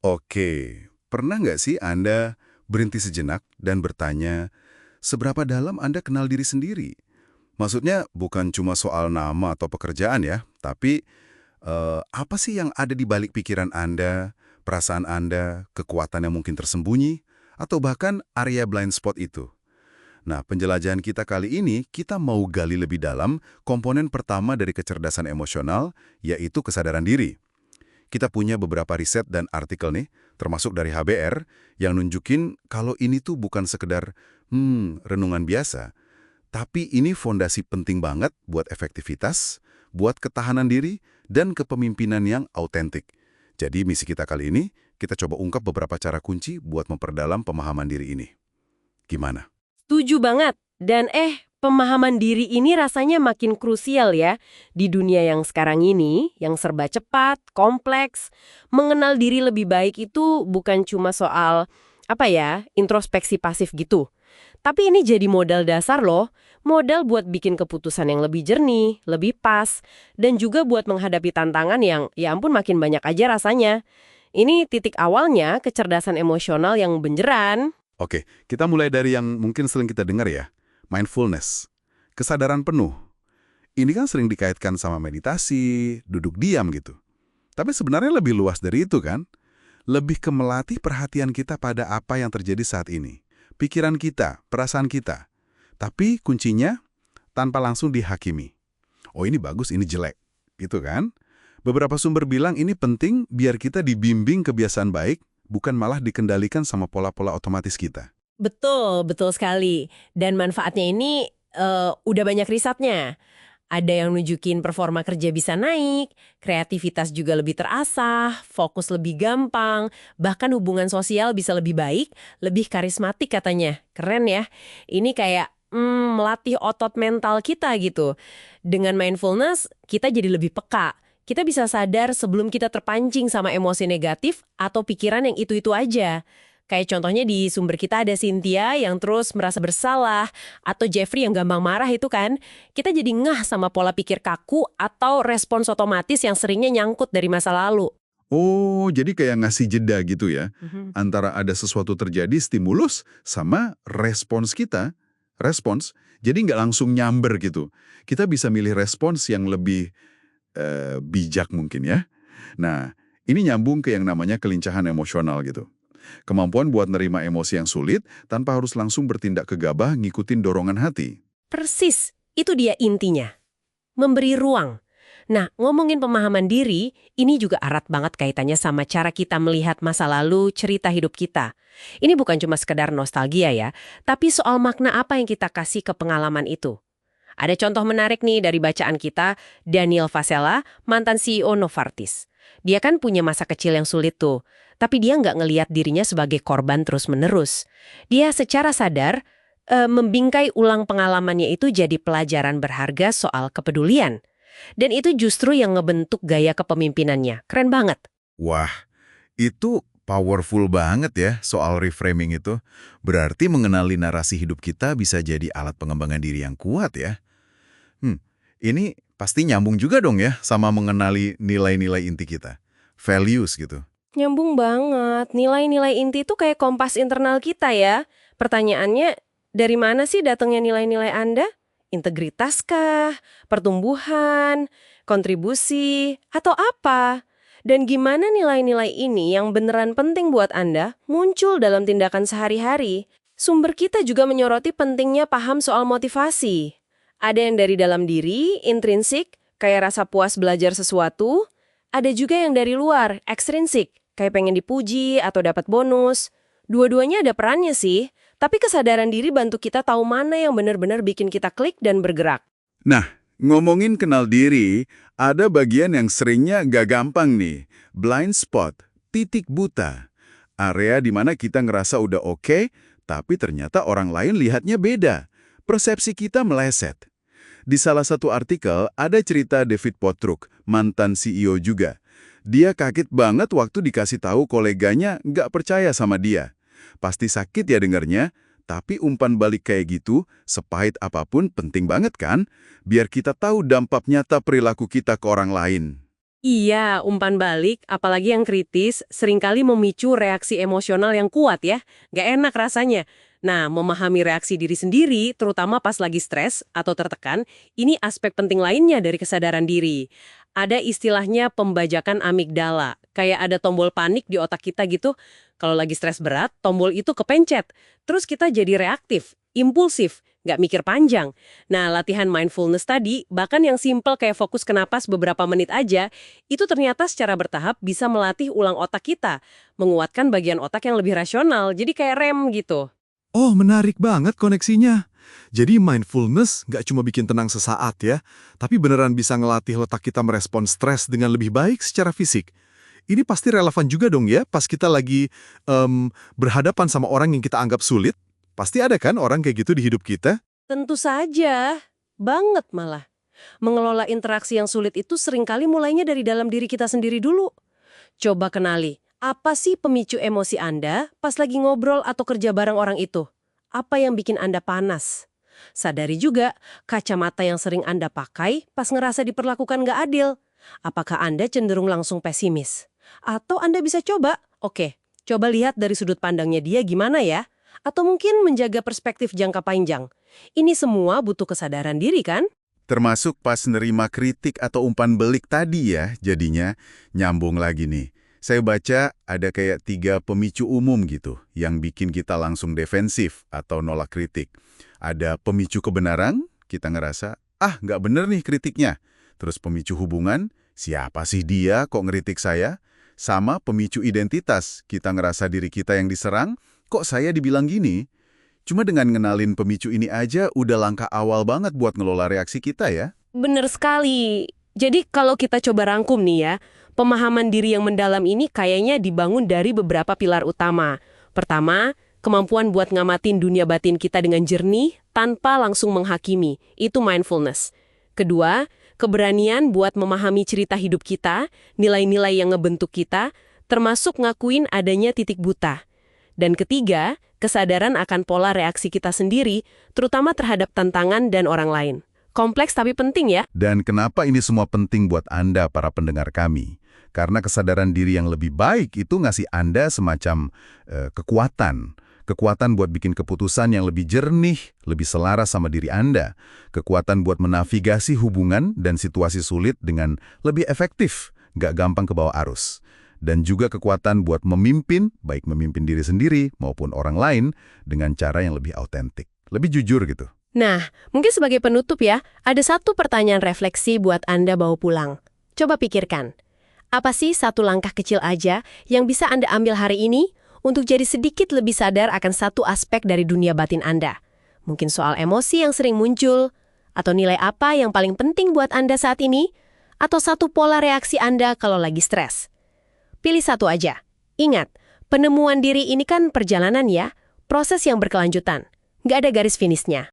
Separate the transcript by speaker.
Speaker 1: Oke, pernah nggak sih Anda berhenti sejenak dan bertanya, seberapa dalam Anda kenal diri sendiri? Maksudnya bukan cuma soal nama atau pekerjaan ya, tapi apa sih yang ada di balik pikiran Anda, perasaan Anda, kekuatan yang mungkin tersembunyi, atau bahkan area blind spot itu? Nah, penjelajahan kita kali ini, kita mau gali lebih dalam komponen pertama dari kecerdasan emosional, yaitu kesadaran diri. Kita punya beberapa riset dan artikel nih, termasuk dari HBR, yang nunjukin kalau ini tuh bukan sekedar, renungan biasa. Tapi ini fondasi penting banget buat efektivitas, buat ketahanan diri, dan kepemimpinan yang autentik. Jadi misi kita kali ini, kita coba ungkap beberapa cara kunci buat memperdalam pemahaman diri ini. Gimana?
Speaker 2: Setuju banget. Dan pemahaman diri ini rasanya makin krusial ya. Di dunia yang sekarang ini, yang serba cepat, kompleks, mengenal diri lebih baik itu bukan cuma soal, introspeksi pasif gitu. Tapi ini jadi modal dasar loh. Modal buat bikin keputusan yang lebih jernih, lebih pas, dan juga buat menghadapi tantangan yang, ya ampun makin banyak aja rasanya. Ini titik awalnya kecerdasan emosional yang benjeran.
Speaker 1: Oke, kita mulai dari yang mungkin sering kita dengar ya, mindfulness. Kesadaran penuh. Ini kan sering dikaitkan sama meditasi, duduk diam gitu. Tapi sebenarnya lebih luas dari itu kan? Lebih ke melatih perhatian kita pada apa yang terjadi saat ini. Pikiran kita, perasaan kita. Tapi kuncinya, tanpa langsung dihakimi. Oh ini bagus, ini jelek. Gitu kan? Beberapa sumber bilang ini penting biar kita dibimbing kebiasaan baik, bukan malah dikendalikan sama pola-pola otomatis kita.
Speaker 2: Betul, betul sekali. Dan manfaatnya ini udah banyak risetnya. Ada yang nunjukin performa kerja bisa naik, kreativitas juga lebih terasah, fokus lebih gampang, bahkan hubungan sosial bisa lebih baik, lebih karismatik katanya. Keren ya. Ini kayak melatih otot mental kita gitu. Dengan mindfulness, kita jadi lebih peka. Kita bisa sadar sebelum kita terpancing sama emosi negatif atau pikiran yang itu-itu aja. Kayak contohnya di sumber kita ada Cynthia yang terus merasa bersalah, atau Jeffrey yang gampang marah itu kan. Kita jadi ngeh sama pola pikir kaku atau respons otomatis yang seringnya nyangkut dari masa lalu.
Speaker 1: Oh, jadi kayak ngasih jeda gitu ya.
Speaker 2: Mhm.
Speaker 1: Antara ada sesuatu terjadi, stimulus, sama respons kita. Respons, jadi nggak langsung nyamber gitu. Kita bisa milih respons yang lebih bijak mungkin ya. Nah, ini nyambung ke yang namanya kelincahan emosional gitu. Kemampuan buat nerima emosi yang sulit tanpa harus langsung bertindak gegabah ngikutin dorongan hati.
Speaker 2: Persis, itu dia intinya. Memberi ruang. Nah, ngomongin pemahaman diri, ini juga erat banget kaitannya sama cara kita melihat masa lalu, cerita hidup kita. Ini bukan cuma sekedar nostalgia ya, tapi soal makna apa yang kita kasih ke pengalaman itu. Ada contoh menarik nih dari bacaan kita, Daniel Vasella, mantan CEO Novartis. Dia kan punya masa kecil yang sulit tuh, tapi dia nggak ngelihat dirinya sebagai korban terus-menerus. Dia secara sadar membingkai ulang pengalamannya itu jadi pelajaran berharga soal kepedulian. Dan itu justru yang ngebentuk gaya kepemimpinannya. Keren banget.
Speaker 1: Wah, itu powerful banget ya soal reframing itu. Berarti mengenali narasi hidup kita bisa jadi alat pengembangan diri yang kuat ya. Ini pasti nyambung juga dong ya sama mengenali nilai-nilai inti kita. Values gitu.
Speaker 2: Nyambung banget. Nilai-nilai inti itu kayak kompas internal kita ya. Pertanyaannya, dari mana sih datangnya nilai-nilai Anda? Integritas kah? Pertumbuhan? Kontribusi? Atau apa? Dan gimana nilai-nilai ini yang beneran penting buat Anda muncul dalam tindakan sehari-hari? Sumber kita juga menyoroti pentingnya paham soal motivasi. Ada yang dari dalam diri, intrinsik, kayak rasa puas belajar sesuatu. Ada juga yang dari luar, ekstrinsik, kayak pengen dipuji atau dapat bonus. Dua-duanya ada perannya sih, tapi kesadaran diri bantu kita tahu mana yang benar-benar bikin kita klik dan bergerak.
Speaker 1: Nah, ngomongin kenal diri, ada bagian yang seringnya gak gampang nih. Blind spot, titik buta. Area di mana kita ngerasa udah oke, tapi ternyata orang lain lihatnya beda. Persepsi kita meleset. Di salah satu artikel, ada cerita David Pottruck, mantan CEO juga. Dia kaget banget waktu dikasih tahu koleganya nggak percaya sama dia. Pasti sakit ya dengarnya, tapi umpan balik kayak gitu, sepahit apapun penting banget kan? Biar kita tahu dampak nyata perilaku kita ke orang lain.
Speaker 3: Iya, umpan balik, apalagi yang kritis, seringkali memicu reaksi emosional yang kuat ya. Nggak enak rasanya. Nah, memahami reaksi diri sendiri, terutama pas lagi stres atau tertekan, ini aspek penting lainnya dari kesadaran diri. Ada istilahnya pembajakan amigdala, kayak ada tombol panik di otak kita gitu. Kalau lagi stres berat, tombol itu kepencet. Terus kita jadi reaktif, impulsif, nggak mikir panjang. Nah, latihan mindfulness tadi, bahkan yang simple kayak fokus ke napas beberapa menit aja, itu ternyata secara bertahap bisa melatih ulang otak kita, menguatkan bagian otak yang lebih rasional, jadi kayak rem gitu.
Speaker 4: Oh, menarik banget koneksinya. Jadi mindfulness nggak cuma bikin tenang sesaat ya, tapi beneran bisa ngelatih letak kita merespon stres dengan lebih baik secara fisik. Ini pasti relevan juga dong ya, pas kita lagi berhadapan sama orang yang kita anggap sulit. Pasti ada kan orang kayak gitu di hidup kita?
Speaker 3: Tentu saja, banget malah. Mengelola interaksi yang sulit itu seringkali mulainya dari dalam diri kita sendiri dulu. Coba kenali, apa sih pemicu emosi Anda pas lagi ngobrol atau kerja bareng orang itu? Apa yang bikin Anda panas? Sadari juga, kacamata yang sering Anda pakai pas ngerasa diperlakukan nggak adil. Apakah Anda cenderung langsung pesimis? Atau Anda bisa coba, oke, coba lihat dari sudut pandangnya dia gimana ya? Atau mungkin menjaga perspektif jangka panjang. Ini semua butuh kesadaran diri kan?
Speaker 1: Termasuk pas nerima kritik atau umpan belik tadi ya, jadinya nyambung lagi nih. Saya baca ada kayak 3 pemicu umum gitu yang bikin kita langsung defensif atau nolak kritik. Ada pemicu kebenaran, kita ngerasa, nggak bener nih kritiknya. Terus pemicu hubungan, siapa sih dia kok ngeritik saya? Sama pemicu identitas, kita ngerasa diri kita yang diserang, kok saya dibilang gini? Cuma dengan ngenalin pemicu ini aja udah langkah awal banget buat ngelola reaksi kita ya.
Speaker 3: Bener sekali. Jadi kalau kita coba rangkum nih ya, pemahaman diri yang mendalam ini kayaknya dibangun dari beberapa pilar utama. Pertama, kemampuan buat ngamatin dunia batin kita dengan jernih tanpa langsung menghakimi. Itu mindfulness. Kedua, keberanian buat memahami cerita hidup kita, nilai-nilai yang ngebentuk kita, termasuk ngakuin adanya titik buta. Dan ketiga, kesadaran akan pola reaksi kita sendiri, terutama terhadap tantangan dan orang lain. Kompleks tapi penting ya.
Speaker 1: Dan kenapa ini semua penting buat Anda, para pendengar kami? Karena kesadaran diri yang lebih baik itu ngasih Anda semacam kekuatan. Kekuatan buat bikin keputusan yang lebih jernih, lebih selaras sama diri Anda. Kekuatan buat menavigasi hubungan dan situasi sulit dengan lebih efektif, nggak gampang ke bawah arus. Dan juga kekuatan buat memimpin, baik memimpin diri sendiri maupun orang lain, dengan cara yang lebih autentik, lebih jujur gitu.
Speaker 3: Nah, mungkin sebagai penutup ya, ada satu pertanyaan refleksi buat Anda bawa pulang. Coba pikirkan, apa sih satu langkah kecil aja yang bisa Anda ambil hari ini untuk jadi sedikit lebih sadar akan satu aspek dari dunia batin Anda? Mungkin soal emosi yang sering muncul, atau nilai apa yang paling penting buat Anda saat ini, atau satu pola reaksi Anda kalau lagi stres. Pilih satu aja. Ingat, penemuan diri ini kan perjalanan ya, proses yang berkelanjutan. Nggak ada garis finishnya.